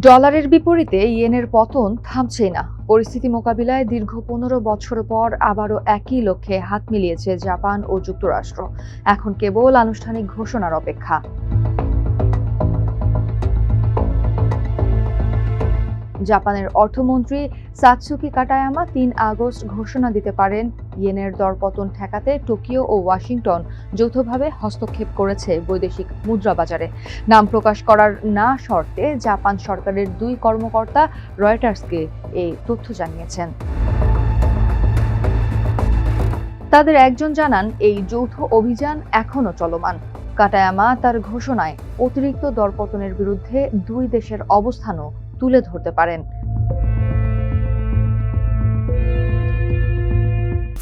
ডলারের বিপরীতে ইয়েনের পতন থামছেই না। পরিস্থিতি মোকাবিলায় দীর্ঘ 15 বছর পর আবারও একই লক্ষ্যে হাত মিলিয়েছে জাপান ও যুক্তরাষ্ট্র। এখন কেবল আনুষ্ঠানিক ঘোষণার অপেক্ষা। জাপানের অর্থমন্ত্রী সাতসুকি কাটায়ামা 3 আগস্ট ঘোষণা দিতে পারেন ইয়েনের দরপতন ঠেকাতে টোকিও ও ওয়াশিংটন যৌথভাবে হস্তক্ষেপ করেছে বৈদেশিক মুদ্রা বাজারে। নাম প্রকাশ করার না শর্তে জাপান সরকারের 2 কর্মকর্তা রয়টার্সকে এই তথ্য জানিয়েছেন। তাদের একজন জানান, এই যৌথ অভিযান এখনো চলমান। কাটায়ামা তার ঘোষণায় অতিরিক্ত দরপতনের বিরুদ্ধে 2 দেশের অবস্থানও তুলে ধরতে পারেন।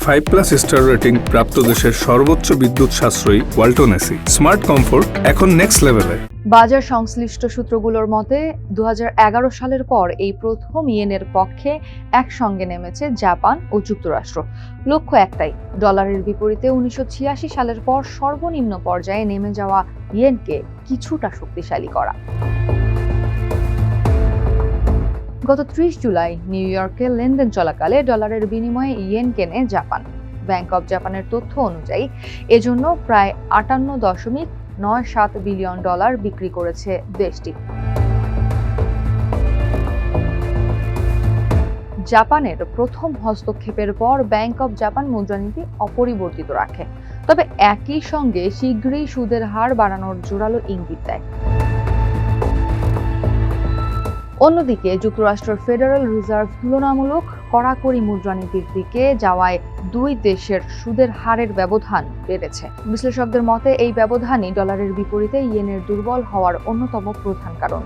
5+ স্টার রেটিং প্রাপ্ত দেশের সর্বোচ্চ বিদ্যুৎ সাশ্রয়ী ওয়ালটন এসি স্মার্ট কমফোর্ট এখন নেক্সট লেভেলে। বাজার সংশ্লিষ্ট সূত্রগুলোর মতে 2011 সালের পর এই প্রথম ইয়েনের পক্ষে একসঙ্গে নেমেছে জাপান ও যুক্তরাষ্ট্র। লক্ষ্য একটাই, ডলারের বিপরীতে 1986 সালের পর সর্বনিম্ন পর্যায়ে নেমে যাওয়া ইয়েনকে কিছুটা শক্তিশালী করা। গত 30 জুলাই নিউ ইয়র্কে লেনদেন চলাকালে ডলারের বিনিময়ে ইয়েন কেনে জাপান। ব্যাংক অব জাপানের তথ্য অনুযায়ী এজন্য প্রায় 58.97 বিলিয়ন ডলার বিক্রি করেছে দেশটি। জাপানের প্রথম হস্তক্ষেপের পর ব্যাংক অব জাপান মুদ্রানীতি অপরিবর্তিত রাখে, তবে একই সঙ্গে শীঘ্রই সুদের হার বাড়ানোর জোরালো ইঙ্গিত দেয়। অন্যদিকে যুক্তরাষ্ট্রের ফেডারেল রিজার্ভ তুলনামূলক কড়াকড়ি মুদ্রানীতির দিকে যাওয়ায় 2 দেশের সুদের হারের ব্যবধান বেড়েছে। বিশ্লেষকদের মতে এই ব্যবধানই ডলারের বিপরীতে ইয়েনের দুর্বল হওয়ার অন্যতম প্রধান কারণ।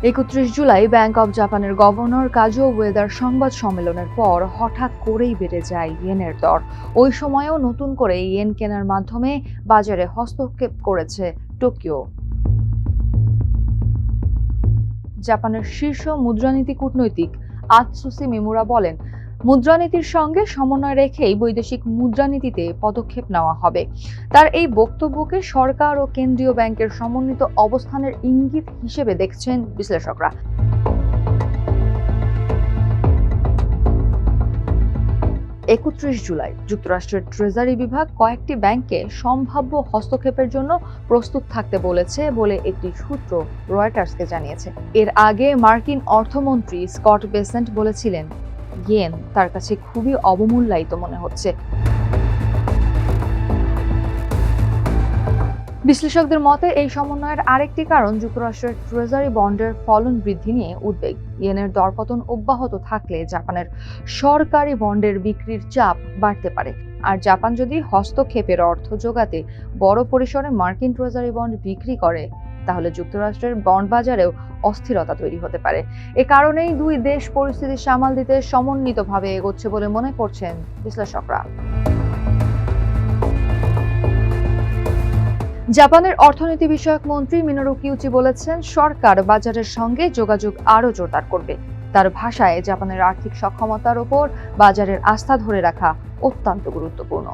31 জুলাই ব্যাংক অব জাপানের গভর্নর কাজুও উয়েদার সংবাদ সম্মেলনের পর হঠাৎ করেই বেড়ে যায় ইয়েনের দর। ওই সময়েও নতুন করে ইয়েন কেনার মাধ্যমে বাজারে হস্তক্ষেপ করেছে টোকিও। জাপানের শীর্ষ মুদ্রানীতি কূটনৈতিক আতসুসি মিমুরা বলেন, মুদ্রানীতির সঙ্গে সমন্বয় রেখেই বৈদেশিক মুদ্রানীতিতে পদক্ষেপ নেওয়া হবে। তার এই বক্তব্যকে সরকার ও কেন্দ্রীয় ব্যাংকের সমন্বিত অবস্থানের ইঙ্গিত হিসেবে দেখছেন বিশ্লেষকরা। 31 জুলাই যুক্তরাষ্ট্রের ট্রেজারি বিভাগ কয়েকটি ব্যাংকে সম্ভাব্য হস্তক্ষেপের জন্য প্রস্তুত থাকতে বলেছে বলে একটি সূত্র রয়টার্সকে জানিয়েছে। এর আগে মার্কিন অর্থমন্ত্রী স্কট বেসেন্ট বলেছিলেন, ইয়েন তার কাছে খুবই অবমূল্যায়িত মনে হচ্ছে। বিশ্লেষকদের মতে এই সমন্বয়ের আরেকটি কারণ যুক্তরাষ্ট্রের ট্রেজারি বন্ডের ফলন বৃদ্ধি নিয়ে উদ্বেগ। ইয়েনের দরপতন অব্যাহত থাকলে জাপানের সরকারি বন্ডের বিক্রির চাপ বাড়তে পারে। আর জাপান যদি হস্তক্ষেপের অর্থ জোগাতে বড় পরিসরে মার্কিন ট্রেজারি বন্ড বিক্রি করে, তাহলে যুক্তরাষ্ট্রের বন্ড বাজারেও অস্থিরতা তৈরি হতে পারে। এ কারণেই 2 দেশ পরিস্থিতি সামাল দিতে সমন্বিতভাবে এগোচ্ছে বলে মনে করছেন বিশ্লেষকরা। জাপানের অর্থনীতি বিষয়ক মন্ত্রী মিনোরু কিউচি বলেছেন, সরকার বাজারের সঙ্গে যোগাযোগ আরও জোরদার করবে। তার ভাষায়, জাপানের আর্থিক সক্ষমতার ওপর বাজারের আস্থা ধরে রাখা অত্যন্ত গুরুত্বপূর্ণ।